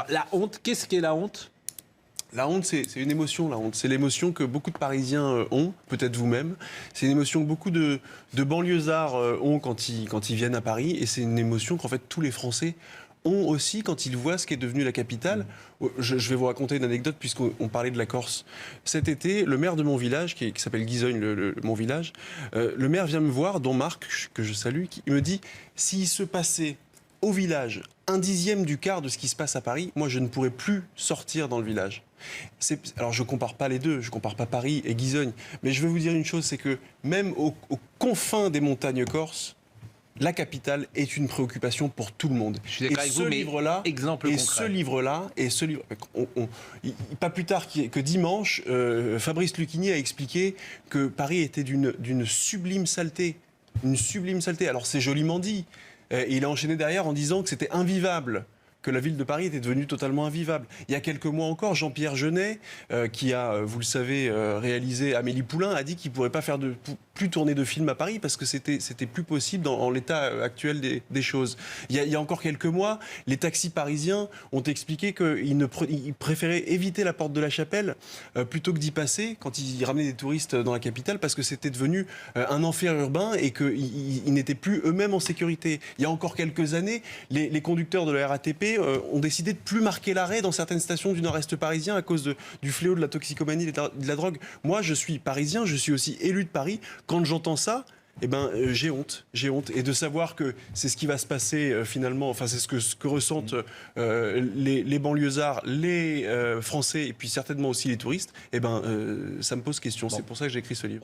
La honte, qu'est-ce qu'est la honte? La honte, c'est une émotion, la honte. C'est l'émotion que beaucoup de Parisiens ont, peut-être vous-même. C'est une émotion que beaucoup de banlieusards ont quand ils viennent à Paris. Et c'est une émotion qu'en fait tous les Français ont aussi quand ils voient ce qui est devenu la capitale. Je vais vous raconter une anecdote puisqu'on parlait de la Corse. Cet été, le maire de mon village, qui s'appelle Guizogne, mon village, le maire vient me voir, dont Marc, que je salue, qui me dit « S'il se passait au village un dixième du quart de ce qui se passe à Paris, moi je ne pourrais plus sortir dans le village. » Alors je ne compare pas les deux, je ne compare pas Paris et Guizogne, mais je veux vous dire une chose, c'est que même aux confins des montagnes corses, la capitale est une préoccupation pour tout le monde. Je suis d'accord avec vous, mais exemple concret. Pas plus tard que dimanche, Fabrice Lucchini a expliqué que Paris était d'une sublime saleté. Une sublime saleté. Alors c'est joliment dit. Et il a enchaîné derrière en disant que c'était invivable, que la ville de Paris était devenue totalement invivable. Il y a quelques mois encore, Jean-Pierre Jeunet, qui a, vous le savez, réalisé Amélie Poulain, a dit qu'il ne pourrait pas plus tourner de films à Paris parce que c'était plus possible dans l'état actuel des choses. Il y a encore quelques mois, les taxis parisiens ont expliqué qu'ils préféraient éviter la porte de la Chapelle plutôt que d'y passer quand ils ramenaient des touristes dans la capitale parce que c'était devenu un enfer urbain et qu'ils n'étaient plus eux-mêmes en sécurité. Il y a encore quelques années, les conducteurs de la RATP ont décidé de plus marquer l'arrêt dans certaines stations du nord-est parisien à cause du fléau de la toxicomanie et de la drogue. Moi, je suis parisien, je suis aussi élu de Paris. Quand j'entends ça, eh ben, j'ai honte. Et de savoir que c'est ce qui va se passer finalement, enfin c'est ce que ressentent les banlieusards, les Français et puis certainement aussi les touristes, eh ben, ça me pose question. Bon. C'est pour ça que j'ai écrit ce livre.